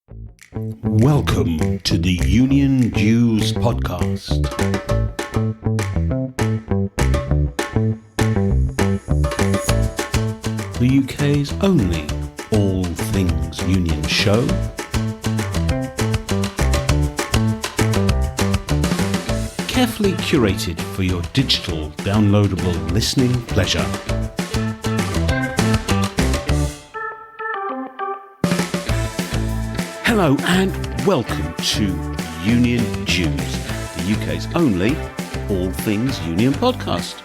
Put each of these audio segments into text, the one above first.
Welcome to the Union Jews podcast. The UK's only all things union show. Carefully curated for your digital downloadable listening pleasure. Hello and welcome to Union Jews, the UK's only all things union podcast.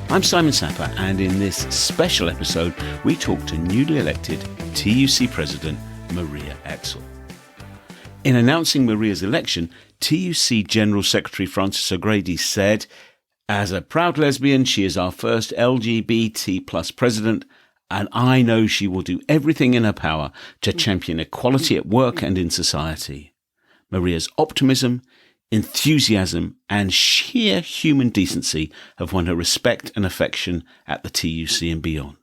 I'm Simon Sapper, and in this special episode we talk to newly elected TUC President Maria Exall. In announcing Maria's election, TUC General Secretary Frances O'Grady said, "As a proud lesbian, she is our first LGBT plus president, and I know she will do everything in her power to champion equality at work and in society." Maria's optimism, enthusiasm and sheer human decency have won her respect and affection at the TUC and beyond.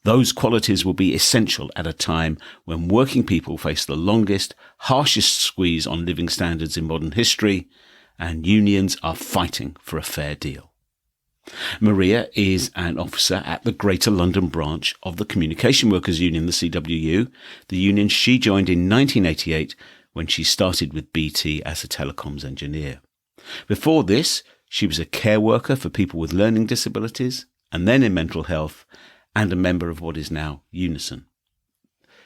Those qualities will be essential at a time when working people face the longest, harshest squeeze on living standards in modern history, and unions are fighting for a fair deal. Maria is an officer at the Greater London branch of the Communication Workers Union, the CWU, the union she joined in 1988 when she started with BT as a telecoms engineer. Before this, she was a care worker for people with learning disabilities, and then in mental health, and a member of what is now Unison.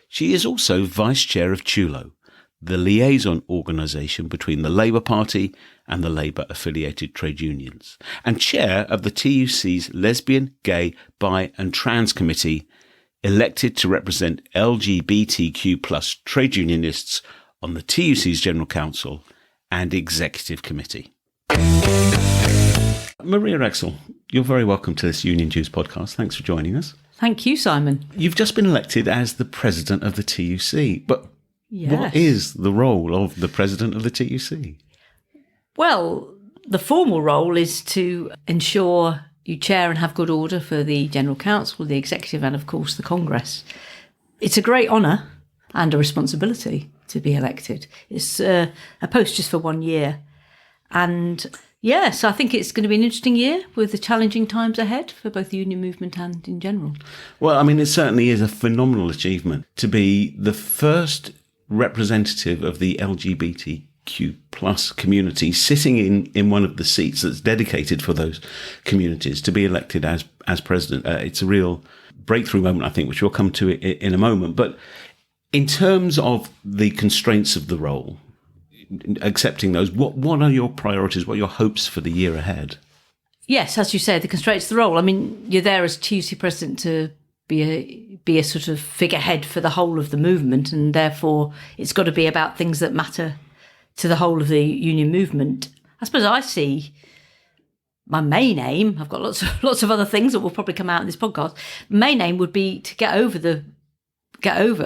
She is also vice chair of TULO, the liaison organisation between the Labour Party and the Labour-affiliated trade unions, and chair of the TUC's Lesbian, Gay, Bi and Trans Committee, elected to represent LGBTQ plus trade unionists on the TUC's General Council and Executive Committee. Maria Exall, you're very welcome to this Union Jews podcast. Thanks for joining us. Thank you, Simon. You've just been elected as the president of the TUC, but Yes. What is the role of the president of the TUC? Well, the formal role is to ensure you chair and have good order for the General Council, the Executive and, of course, the Congress. It's a great honour and a responsibility to be elected. It's a post just for 1 year. And yes, I think it's going to be an interesting year with the challenging times ahead for both the union movement and in general. Well, I mean, it certainly is a phenomenal achievement to be the first representative of the LGBTQ plus community sitting in one of the seats that's dedicated for those communities to be elected as president. It's a real breakthrough moment, I think, which we'll come to in a moment. But in terms of the constraints of the role, accepting those, what are your priorities? What are your hopes for the year ahead? Yes, as you say, the constraints of the role. I mean, you're there as TUC president to be a sort of figurehead for the whole of the movement, and therefore it's got to be about things that matter to the whole of the union movement. I suppose I see my main aim, I've got lots of other things that will probably come out in this podcast. Main aim would be to get over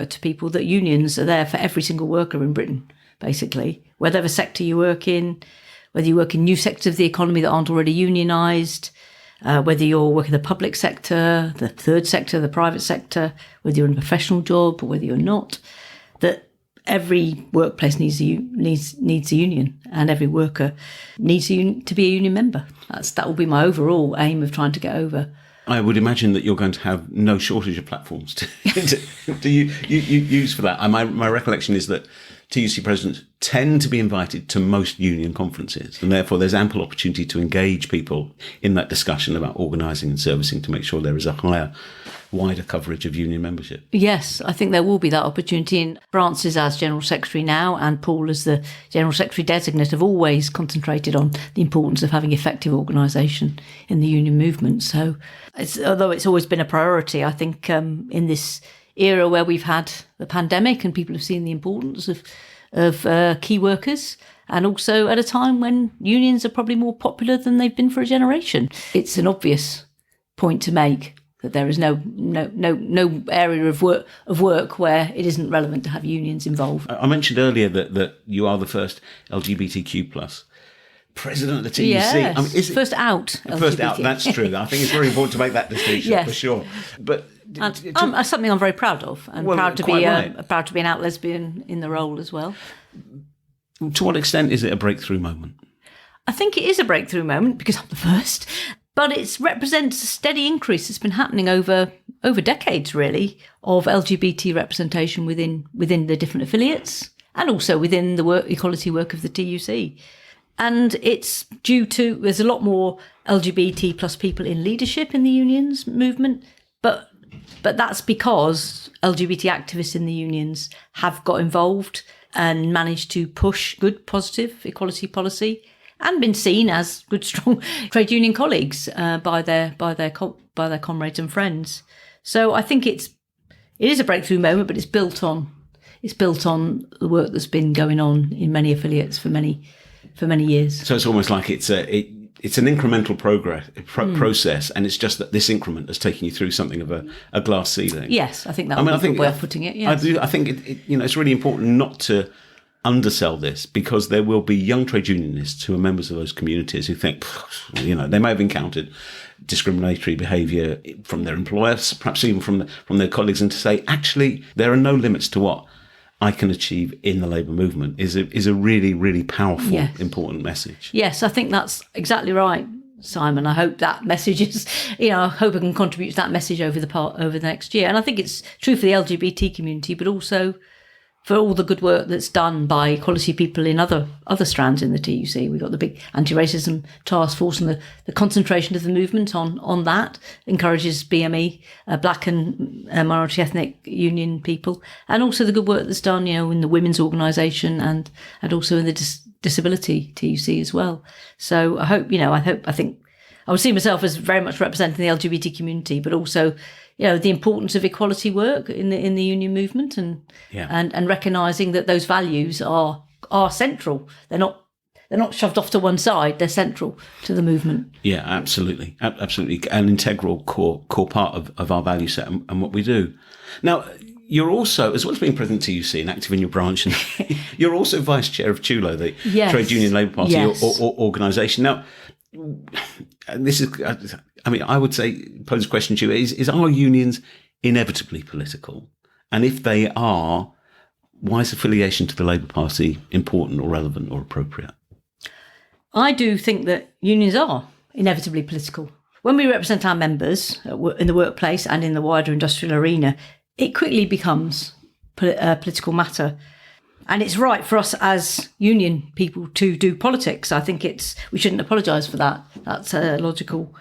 to people that unions are there for every single worker in Britain, basically, whatever sector you work in, whether you work in new sectors of the economy that aren't already unionised, whether you're working in the public sector, the third sector, the private sector, whether you're in a professional job or whether you're not, that every workplace needs a union, and every worker needs to be a union member. That will be my overall aim of trying to get over. I would imagine that you're going to have no shortage of platforms to use for that. My recollection is that TUC presidents tend to be invited to most union conferences, and therefore there's ample opportunity to engage people in that discussion about organising and servicing to make sure there is a wider coverage of union membership. Yes, I think there will be that opportunity. And Frances, as General Secretary now, and Paul as the General Secretary designate, have always concentrated on the importance of having effective organisation in the union movement. So although it's always been a priority, I think in this era where we've had the pandemic and people have seen the importance of key workers, and also at a time when unions are probably more popular than they've been for a generation, it's an obvious point to make that there is no area of work where it isn't relevant to have unions involved. I mentioned earlier that you are the first LGBTQ plus president of the TUC. Yes, first out. First out, that's true. I think it's very important to make that distinction, for sure. But And something I'm very proud of, and proud to be an out lesbian in the role as well. To what extent is it a breakthrough moment? I think it is a breakthrough moment because I'm the first, but it represents a steady increase that's been happening over decades, really, of LGBT representation within the different affiliates and also within the equality work of the TUC. And it's due to, there's a lot more LGBT plus people in leadership in the unions movement, but that's because LGBT activists in the unions have got involved and managed to push good, positive equality policy and been seen as good, strong trade union colleagues by their comrades and friends. So I think it is a breakthrough moment, but it's built on the work that's been going on in many affiliates for many years. So it's almost like it's an incremental process, and it's just that this increment has taken you through something of a glass ceiling. Yes, I think that would be a good way of putting it. Yes. I think it's really important not to undersell this, because there will be young trade unionists who are members of those communities who think, they may have encountered discriminatory behaviour from their employers, perhaps even from their colleagues, and to say, actually, there are no limits to what I can achieve in the labour movement is a really, really powerful, important message. Yes, I think that's exactly right, Simon. I hope that message is, I hope I can contribute to that message over the next year. And I think it's true for the LGBT community, but also for all the good work that's done by equality people in other strands in the TUC. We've got the big anti-racism task force, and the concentration of the movement on that encourages BME, black and minority ethnic union people, and also the good work that's done, in the women's organisation and also in the disability TUC as well. So I hope, I think I would see myself as very much representing the LGBT community, but also the importance of equality work in the union movement and recognising that those values are central. They're not shoved off to one side. They're central to the movement. Yeah, absolutely, absolutely, an integral core part of our value set and what we do. Now, you're also, as well as being president of TUC and active in your branch, and you're also vice chair of TULO, the Trade Union Labour Party organisation. Now, this is, I would say, pose a question to you, is our unions inevitably political? And if they are, why is affiliation to the Labour Party important or relevant or appropriate? I do think that unions are inevitably political. When we represent our members in the workplace and in the wider industrial arena, it quickly becomes a political matter. And it's right for us as union people to do politics. I think we shouldn't apologise for that. That's logical.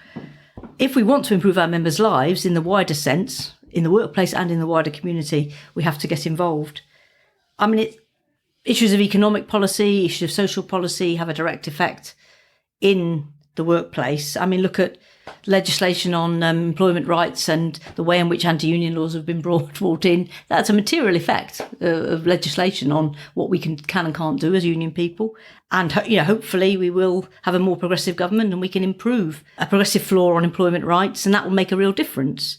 If we want to improve our members' lives in the wider sense, in the workplace and in the wider community, we have to get involved. Issues of economic policy, issues of social policy have a direct effect in the workplace. Look at legislation on employment rights and the way in which anti-union laws have been brought in. That's a material effect of legislation on what we can and can't do as union people. And hopefully we will have a more progressive government and we can improve a progressive floor on employment rights, and that will make a real difference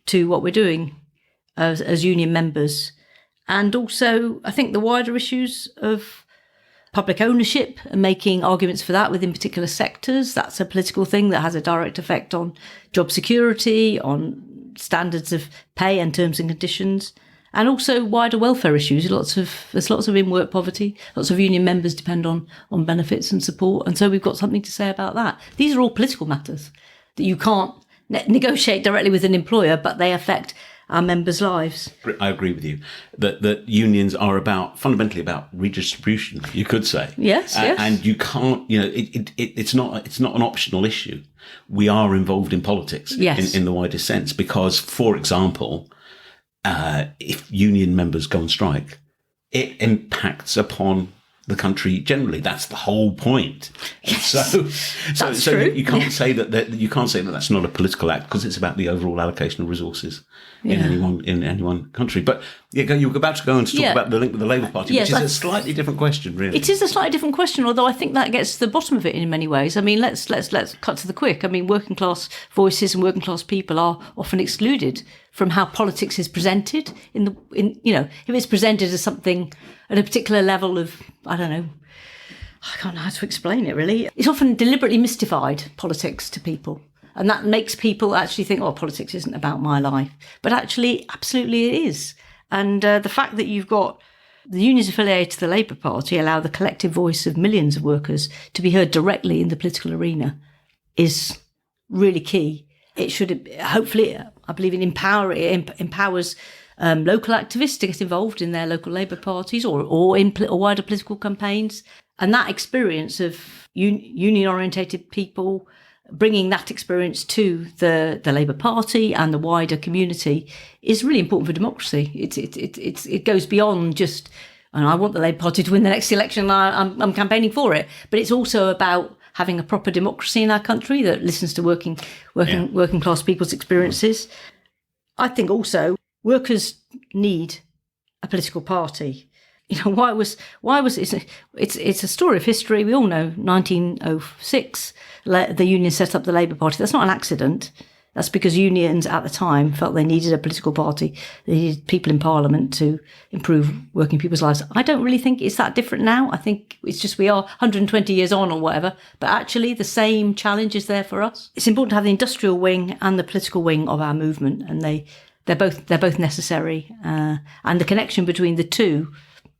to what we're doing as union members. And also, I think the wider issues of public ownership and making arguments for that within particular sectors, that's a political thing that has a direct effect on job security, on standards of pay and terms and conditions, and also wider welfare issues. There's lots of in-work poverty. Lots of union members depend on benefits and support, and so we've got something to say about that. These are all political matters that you can't negotiate directly with an employer, but they affect our members' lives. I agree with you that unions are fundamentally about redistribution, you could say. Yes. And you can't, it's not an optional issue. We are involved in politics in the widest sense, because, for example, if union members go on strike, it impacts upon the country generally. That's the whole point. Yes, so you can't say that that's not a political act, because it's about the overall allocation of resources in any one country. But you're about to go on to talk about the link with the Labour Party, which is a slightly different question, really. It is a slightly different question, although I think that gets to the bottom of it in many ways. Let's cut to the quick. Working class voices and working class people are often excluded from how politics is presented. If it's presented as something at a particular level of, I don't know, I can't know how to explain it really. It's often deliberately mystified, politics, to people. And that makes people actually think, oh, politics isn't about my life. But actually, absolutely it is. And the fact that you've got the unions affiliated to the Labour Party allow the collective voice of millions of workers to be heard directly in the political arena is really key. It should, hopefully, I believe it empowers local activists to get involved in their local Labour parties or in wider political campaigns. And that experience of union-orientated people, bringing that experience to the Labour Party and the wider community is really important for democracy. It goes beyond just, and I want the Labour Party to win the next election, I'm campaigning for it. But it's also about having a proper democracy in our country that listens to working class people's experiences. I think also workers need a political party. Why was it's a story of history. We all know 1906, the union set up the Labour Party. That's not an accident. That's because unions at the time felt they needed a political party. They needed people in Parliament to improve working people's lives. I don't really think it's that different now. I think it's just we are 120 years on or whatever, but actually the same challenge is there for us. It's important to have the industrial wing and the political wing of our movement, and they're both necessary. And the connection between the two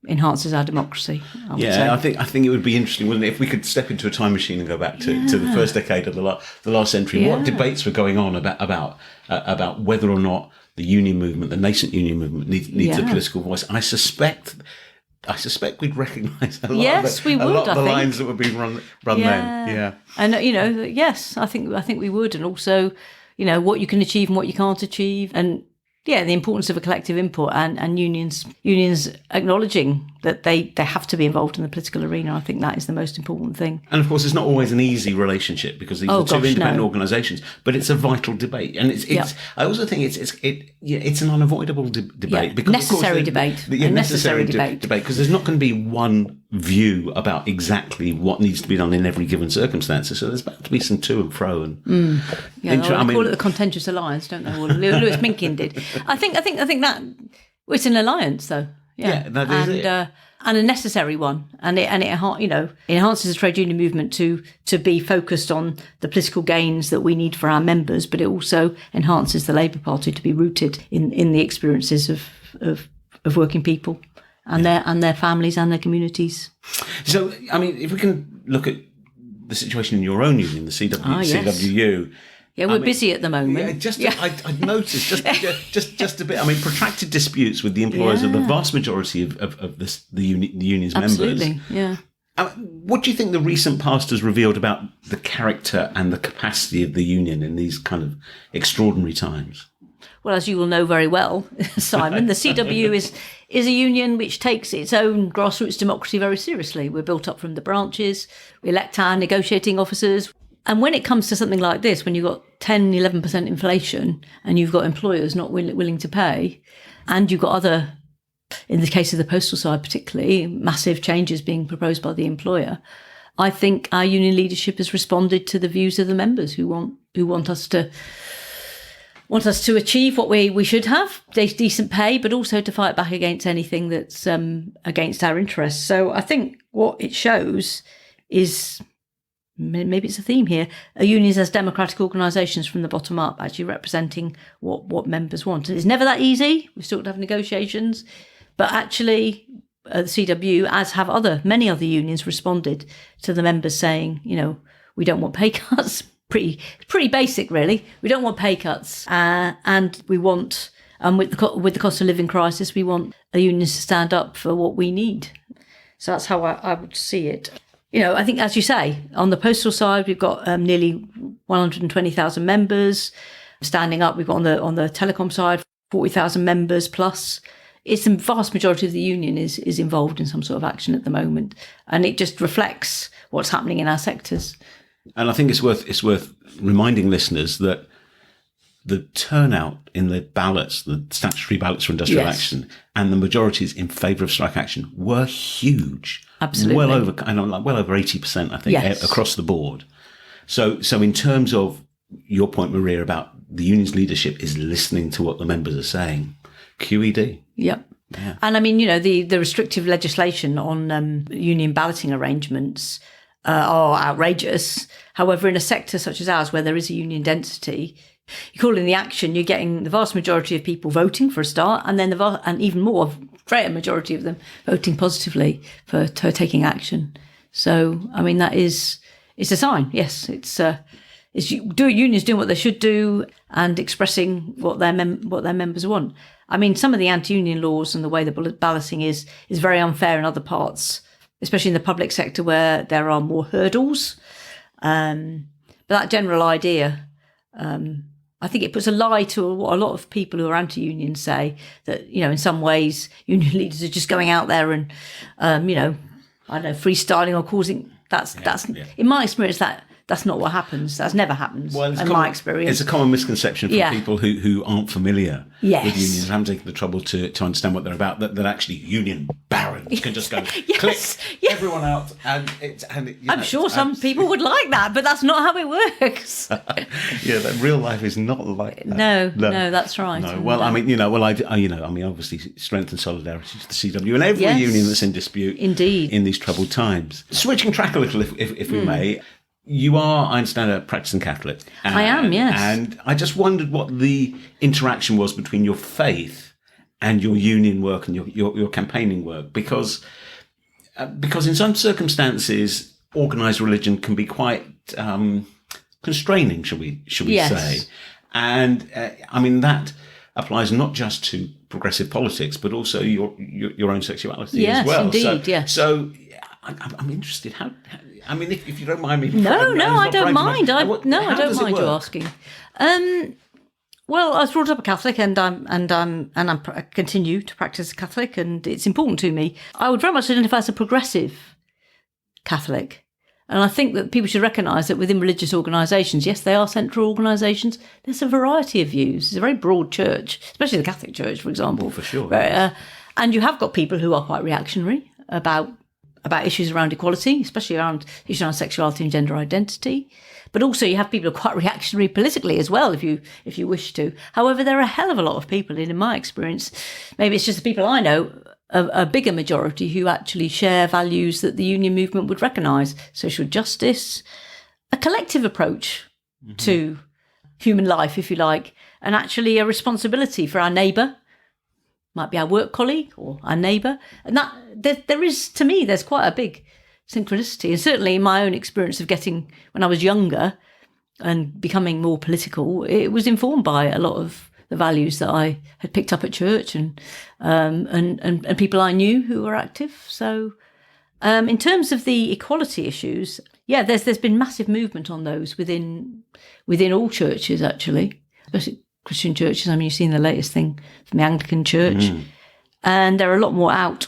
enhances our democracy. I would say. I think it would be interesting, wouldn't it, if we could step into a time machine and go back to the first decade of the last century. What debates were going on about whether or not the union movement, the nascent union movement, needs a political voice. I suspect we'd recognise a lot of the lines that were being run then. Yeah, and yes, I think we would, and also what you can achieve and what you can't achieve, and the importance of a collective input and unions acknowledging that they have to be involved in the political arena. I think that is the most important thing. And of course, it's not always an easy relationship because these are two independent organisations, but it's a vital debate. And I also think it's an unavoidable debate. Because necessary debate. Necessary debate. Because there's not going to be one view about exactly what needs to be done in every given circumstance. So there's bound to be some to and fro. And they call it the contentious alliance, don't they? Well, Lewis Minkin did. I think that it's an alliance, though. That is it. And a necessary one, and it enhances the trade union movement to be focused on the political gains that we need for our members, but it also enhances the Labour Party to be rooted in the experiences of working people and their families and their communities. So, I mean, if we can look at the situation in your own union, the CWU. Yeah, we're busy at the moment. I noticed just a bit. I mean, protracted disputes with the employers of the vast majority of the union's Absolutely, members. Yeah. What do you think the recent past has revealed about the character and the capacity of the union in these kind of extraordinary times? Well, as you will know very well, Simon, the CWU is a union which takes its own grassroots democracy very seriously. We're built up from the branches. We elect our negotiating officers. And when it comes to something like this, when you've got 10, 11% inflation and you've got employers not willing to pay, and you've got other, in the case of the postal side particularly, massive changes being proposed by the employer, I think our union leadership has responded to the views of the members who want us to achieve what we should have, decent pay, but also to fight back against anything that's against our interests. So I think what it shows is, maybe it's a theme here, unions as democratic organisations from the bottom up, actually representing what members want. And it's never that easy. We've still got to have negotiations. But actually, the CWU, as have many other unions, responded to the members saying, we don't want pay cuts. Pretty basic, really. We don't want pay cuts. And we want, with the cost of living crisis, we want the unions to stand up for what we need. So that's how I would see it. I think, as you say, on the postal side, we've got nearly 120,000 members standing up. We've got on the telecom side, 40,000 members plus. It's the vast majority of the union is involved in some sort of action at the moment, and it just reflects what's happening in our sectors. And I think it's worth reminding listeners that the turnout in the ballots, the statutory ballots for industrial action, and the majorities in favour of strike action were huge. Absolutely. Well over 80%, I think, across the board. So in terms of your point, Maria, about the union's leadership is listening to what the members are saying, QED. Yep. Yeah. And I mean, the restrictive legislation on union balloting arrangements are outrageous. However, in a sector such as ours, where there is a union density, you call in the action, you're getting the vast majority of people voting for a start, and then and even more, greater majority of them voting positively for taking action. So, I mean, it's a sign. Yes, it's unions doing what they should do and expressing what their members want. I mean, some of the anti-union laws and the way the balloting is very unfair in other parts, especially in the public sector where there are more hurdles. But that general idea, I think it puts a lie to what a lot of people who are anti-union say, that, in some ways union leaders are just going out there and, I don't know, freestyling or causing. That's in my experience, that's not what happens. That's never happens in my experience. It's a common misconception from people who aren't familiar with unions and haven't taken the trouble to understand what they're about, that actually union barons can just go click everyone out. I'm sure some people would like that, but that's not how it works. That real life is not like that. No, that's right. No, well, I mean, obviously strength and solidarity to the CW and every union that's in dispute indeed in these troubled times. Switching track a little, if we may. You are, I understand, a practicing Catholic. I am, yes. And I just wondered what the interaction was between your faith and your union work and your campaigning work, because in some circumstances, organised religion can be quite constraining, shall we say? And I mean that applies not just to progressive politics, but also your own sexuality as well. Indeed, yes. So I'm interested. How I mean, if you don't mind me. No, I don't mind. I don't mind you asking. Well, I was brought up a Catholic, and I continue to practice as a Catholic, and it's important to me. I would very much identify as a progressive Catholic, and I think that people should recognise that within religious organisations, yes, they are central organisations. There's a variety of views. It's a very broad church, especially the Catholic Church, for example. For sure. And you have got people who are quite reactionary about issues around equality, especially around issues around sexuality and gender identity. But also you have people who are quite reactionary politically as well, if you wish to. However, there are a hell of a lot of people in my experience, maybe it's just the people I know, a bigger majority who actually share values that the union movement would recognise. Social justice, a collective approach to human life, if you like, and actually a responsibility for our neighbour. Might be our work colleague or our neighbour. And that there is, to me, there's quite a big synchronicity. And certainly in my own experience of when I was younger and becoming more political, it was informed by a lot of the values that I had picked up at church and people I knew who were active. So in terms of the equality issues, there's been massive movement on those within all churches, actually, especially Christian churches. I mean, you've seen the latest thing from the Anglican Church, and there are a lot more out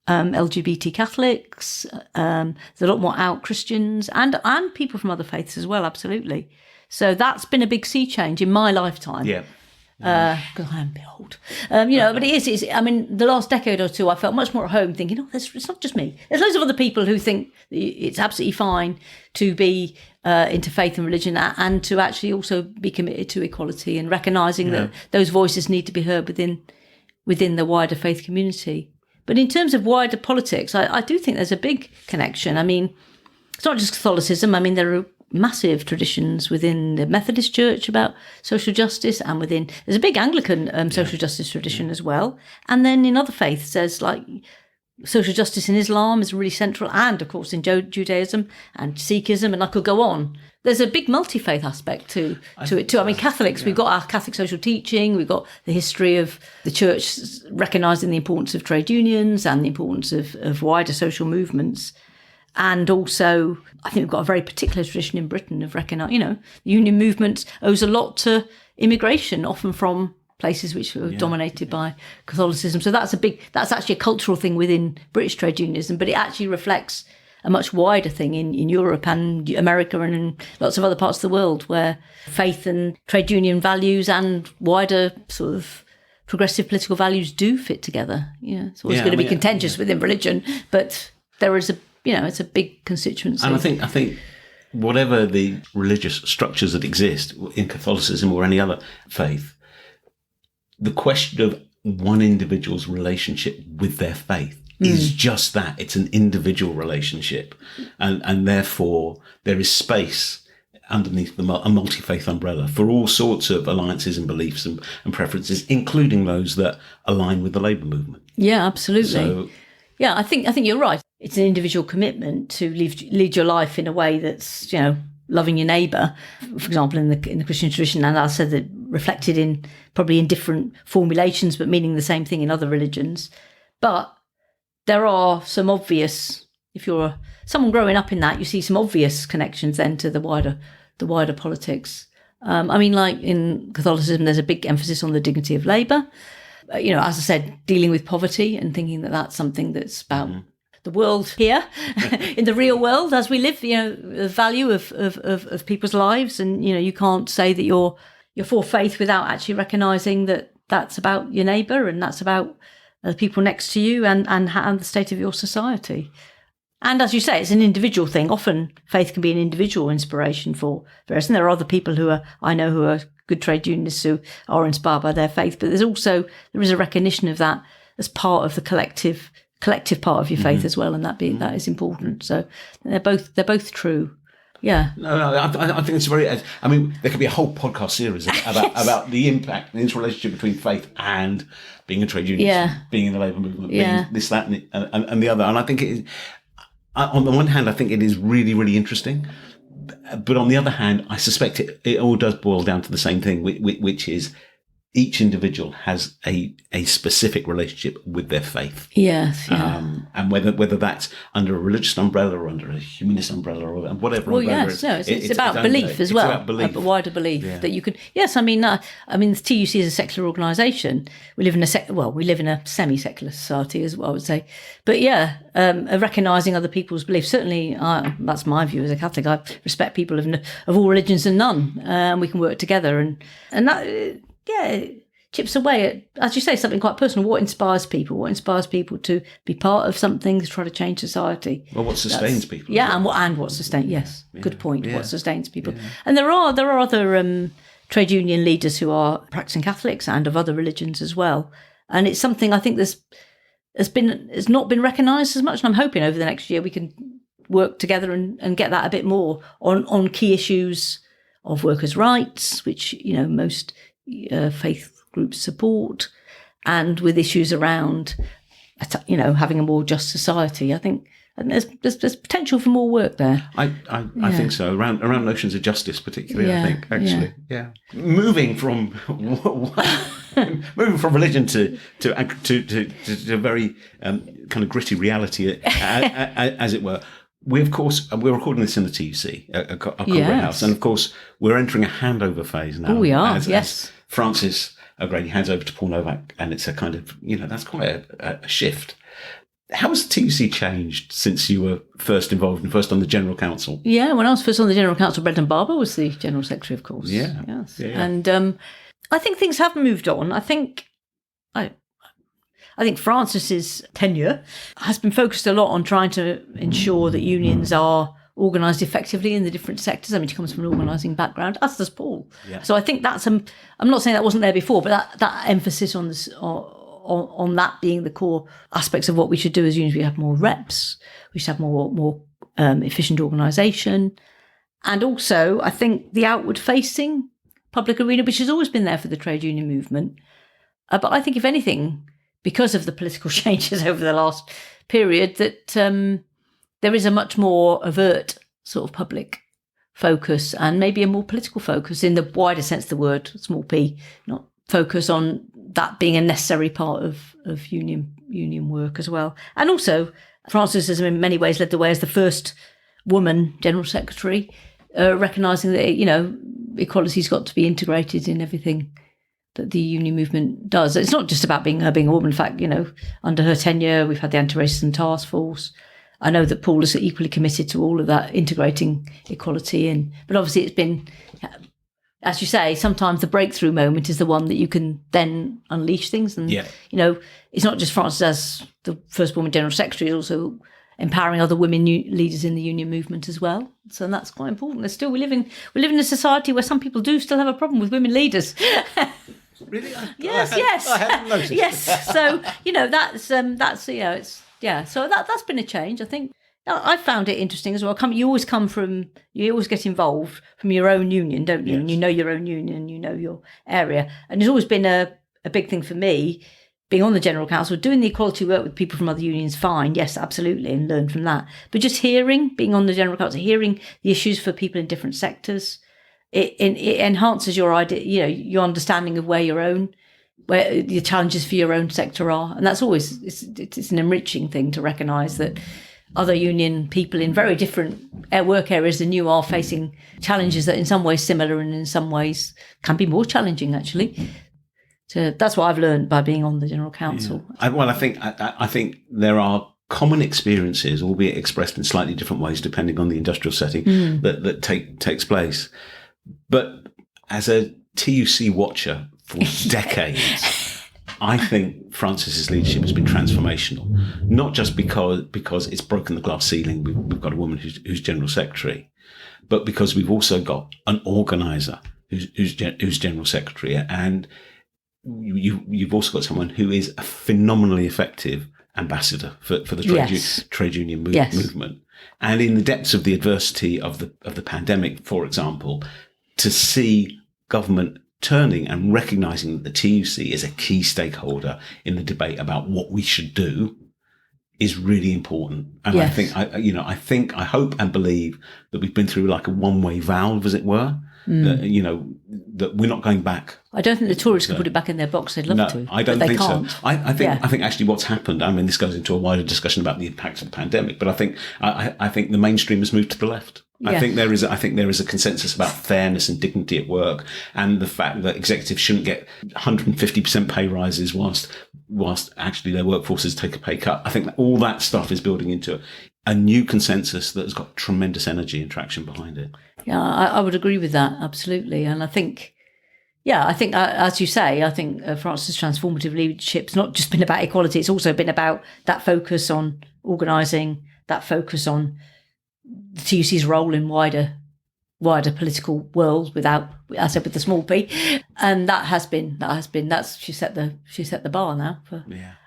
LGBT Catholics. There's a lot more out Christians and people from other faiths as well. Absolutely. So that's been a big sea change in my lifetime. Yeah. Because I am a bit old, but it is. I mean, the last decade or two, I felt much more at home, thinking, it's not just me. There's loads of other people who think it's absolutely fine to be into faith and religion, and to actually also be committed to equality and recognising that those voices need to be heard within the wider faith community. But in terms of wider politics, I do think there's a big connection. I mean, it's not just Catholicism. I mean, there are massive traditions within the Methodist Church about social justice, and there's a big Anglican social justice tradition as well. And then in other faiths, there's like social justice in Islam is really central, and of course in Judaism and Sikhism, and I could go on. There's a big multi-faith aspect to it too. I mean, Catholics, we've got our Catholic social teaching, we've got the history of the church recognising the importance of trade unions and the importance of wider social movements. And also, I think we've got a very particular tradition in Britain of recognising, the union movement owes a lot to immigration, often from places which were dominated by Catholicism. So that's actually a cultural thing within British trade unionism, but it actually reflects a much wider thing in Europe and America and in lots of other parts of the world, where faith and trade union values and wider sort of progressive political values do fit together. It's always going to be contentious within religion, but there is it's a big constituency. And I think whatever the religious structures that exist in Catholicism or any other faith, the question of one individual's relationship with their faith is just that. It's an individual relationship. And therefore there is space underneath a multi-faith umbrella for all sorts of alliances and beliefs and preferences, including those that align with the labour movement. Yeah, absolutely. So, yeah, I think you're right. It's an individual commitment to lead your life in a way that's, loving your neighbour, for example, in the Christian tradition, and I said that reflected in probably in different formulations, but meaning the same thing in other religions. But there are some obvious, if you're someone growing up in that, you see some obvious connections then to the wider politics. Like in Catholicism, there's a big emphasis on the dignity of labour. As I said, dealing with poverty and thinking that that's something that's about the world here, in the real world as we live, the value of people's lives. And, you can't say that you're for faith without actually recognising that that's about your neighbour and that's about the people next to you and the state of your society. And as you say, it's an individual thing. Often faith can be an individual inspiration for us. And there are other people who are good trade unionists who are inspired by their faith. But there is a recognition of that as part of the collective part of your faith as well. And that is important. So they're both true. Yeah. No, I think it's very. There could be a whole podcast series about the impact, the interrelationship between faith and being a trade unionist, being in the labour movement, being this, that, and the other. And I think it is, on the one hand, I think it is really, really interesting. But on the other hand, I suspect it all does boil down to the same thing, which is each individual has a specific relationship with their faith. Yes. Yeah. And whether that's under a religious umbrella or under a humanist umbrella or whatever. Well, yes, it's about belief as well. It's about belief. A wider belief that you can. Yes, the TUC is a secular organisation. We live in a semi-secular society, as I would say. But recognising other people's beliefs. Certainly, that's my view as a Catholic. I respect people of all religions and none, and we can work together. And that. It chips away at, as you say, something quite personal. What inspires people? What inspires people to be part of something, to try to change society? Well, what sustains people? Yeah, and what sustains? Yes, good point. Yeah. What sustains people? Yeah. And there are other trade union leaders who are practicing Catholics and of other religions as well. And it's something I think has not been recognised as much. And I'm hoping over the next year we can work together and get that a bit more on key issues of workers' rights, which most faith groups support, and with issues around having a more just society. I think there's potential for more work there. I think so, around notions of justice particularly. I think actually moving from religion to a very kind of gritty reality as it were. We're recording this in the TUC, a corporate house, and of course we're entering a handover phase now. Oh, we are. As Francis O'Grady hands over to Paul Novak, and it's a kind of that's quite a shift. How has the TUC changed since you were first involved and first on the General Council? Yeah, when I was first on the General Council, Brendan Barber was the General Secretary, of course. Yeah, yes, and I think things have moved on. I think Francis's tenure has been focused a lot on trying to ensure that unions are organised effectively in the different sectors. She comes from an organising background, as does Paul. Yeah. So I think that's I'm not saying that wasn't there before, but that emphasis on this on that being the core aspects of what we should do as unions. We have more reps, we should have more efficient organisation, and also I think the outward facing public arena, which has always been there for the trade union movement. But I think if anything, because of the political changes over the last period, that there is a much more overt sort of public focus and maybe a more political focus in the wider sense of the word, small p, not focus on that being a necessary part of union work as well. And also, Frances has in many ways led the way as the first woman General Secretary, recognising that, equality's got to be integrated in everything that the union movement does. It's not just about her being a woman. In fact, under her tenure, we've had the anti-racism task force. I know that Paul is equally committed to all of that, integrating equality in. But obviously it's been, as you say, sometimes the breakthrough moment is the one that you can then unleash things. And, it's not just Frances as the first woman General Secretary, it's also empowering other women leaders in the union movement as well. So that's quite important. We live in a society where some people do still have a problem with women leaders. Really? Yes. I hadn't noticed. Yes. So, that's So that's been a change, I think. I found it interesting as well. You always get involved from your own union, don't you? Yes. And you know your own union, you know your area. And it's always been a big thing for me, being on the General Council, doing the equality work with people from other unions, fine, yes, absolutely, and learn from that. But just being on the General Council, hearing the issues for people in different sectors, it enhances your idea, your understanding of where the challenges for your own sector are. And that's always, it's an enriching thing to recognise that other union people in very different work areas than you are facing challenges that in some ways similar and in some ways can be more challenging, actually. So that's what I've learned by being on the General Council. Yeah. I think there are common experiences, albeit expressed in slightly different ways depending on the industrial setting that takes place. But as a TUC watcher for decades, I think Francis's leadership has been transformational, not just because it's broken the glass ceiling. We've got a woman who's general secretary, but because we've also got an organizer who's general secretary, and you've also got someone who is a phenomenally effective ambassador for the trade union movement. And in the depths of the adversity of the pandemic, for example, to see government turning and recognizing that the TUC is a key stakeholder in the debate about what we should do is really important. And I think, I hope and believe that we've been through like a one-way valve, as it were, that we're not going back. I don't think the Tories can put it back in their box. They'd love to. I don't think can't. so. I think actually what's happened, I mean, this goes into a wider discussion about the impacts of the pandemic, but I think the mainstream has moved to the left. I think there is a consensus about fairness and dignity at work, and the fact that executives shouldn't get 150% pay rises whilst actually their workforces take a pay cut. I think that all that stuff is building into a new consensus that has got tremendous energy and traction behind it. Yeah, I would agree with that, absolutely. And I think, as you say, I think France's transformative leadership's not just been about equality, it's also been about that focus on organising, that focus on the TUC's role in wider political world with the small p, and she set the bar now.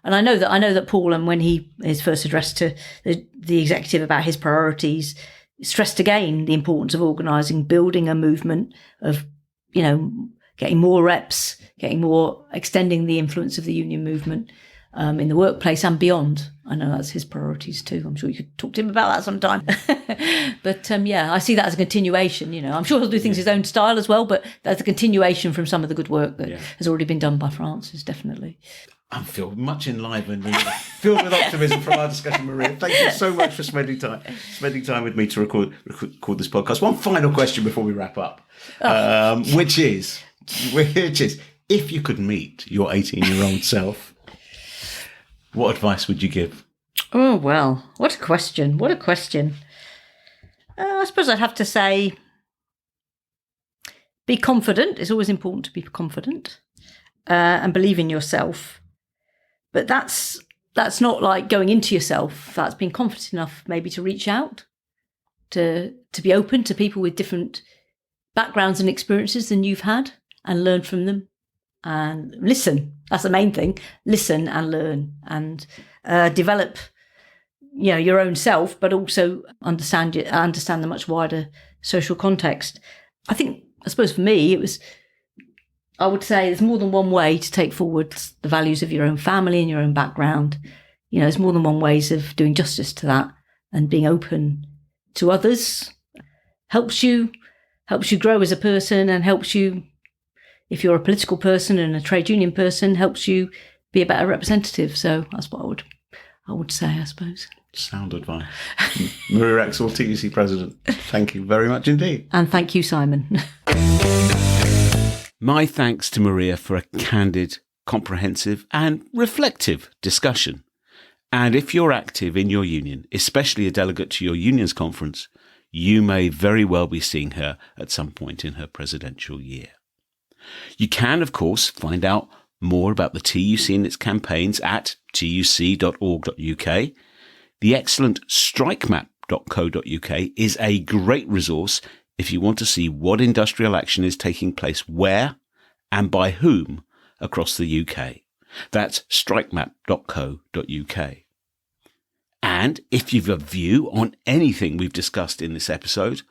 And I know that Paul, and when his first address to the executive about his priorities, stressed again the importance of organising, building a movement of getting more reps, extending the influence of the union movement in the workplace and beyond. I know that's his priorities too. I'm sure you could talk to him about that sometime. But I see that as a continuation. I'm sure he'll do things his own style as well, but that's a continuation from some of the good work that has already been done by Francis, definitely. I feel much enlivened and filled with optimism from our discussion, Maria. Thank you so much for spending time with me to record this podcast. One final question before we wrap up, which is, if you could meet your 18-year-old self, what advice would you give? Oh, well, what a question. I suppose I'd have to say, be confident. It's always important to be confident and believe in yourself. But that's not like going into yourself. That's being confident enough maybe to reach out, to be open to people with different backgrounds and experiences than you've had, and learn from them. And listen. That's the main thing. Listen and learn, and develop, your own self, but also understand the much wider social context. I suppose for me, I would say there's more than one way to take forward the values of your own family and your own background. There's more than one ways of doing justice to that, and being open to others helps you grow as a person, and helps you, if you're a political person and a trade union person, helps you be a better representative. So that's what I would say, I suppose. Sound advice. Maria Exall, TUC President, thank you very much indeed. And thank you, Simon. My thanks to Maria for a candid, comprehensive and reflective discussion. And if you're active in your union, especially a delegate to your union's conference, you may very well be seeing her at some point in her presidential year. You can, of course, find out more about the TUC and its campaigns at tuc.org.uk. The excellent strikemap.co.uk is a great resource if you want to see what industrial action is taking place where and by whom across the UK. That's strikemap.co.uk. And if you've a view on anything we've discussed in this episode,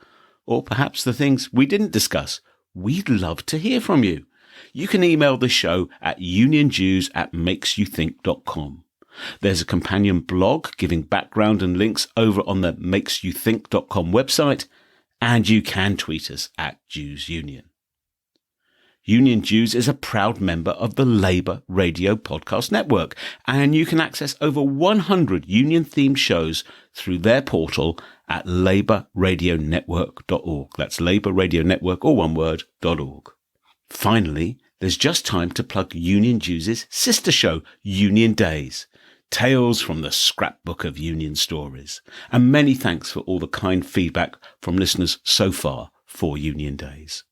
or perhaps the things we didn't discuss, we'd love to hear from you. You can email the show at unionjews@makesyouthink.com. There's a companion blog giving background and links over on the makesyouthink.com website, and you can tweet us at Jews Union. Union Jews is a proud member of the Labour Radio Podcast Network, and you can access over 100 union-themed shows through their portal at labourradionetwork.org. That's Labour Radio Network, all one word, .org. Finally, there's just time to plug Union Jews' sister show, Union Days, tales from the scrapbook of union stories. And many thanks for all the kind feedback from listeners so far for Union Days.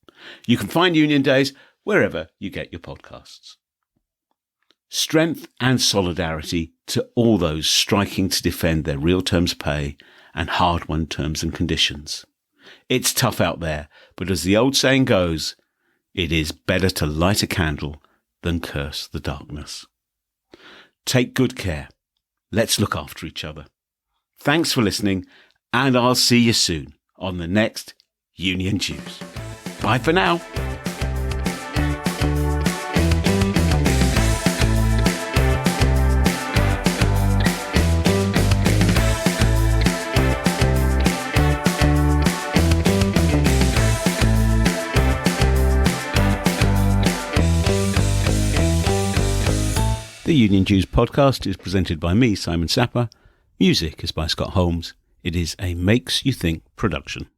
You can find Union Days wherever you get your podcasts. Strength and solidarity to all those striking to defend their real terms pay and hard-won terms and conditions. It's tough out there, but as the old saying goes, it is better to light a candle than curse the darkness. Take good care. Let's look after each other. Thanks for listening, and I'll see you soon on the next Union Jews. Bye for now. The Union Jews podcast is presented by me, Simon Sapper. Music is by Scott Holmes. It is a Makes You Think production.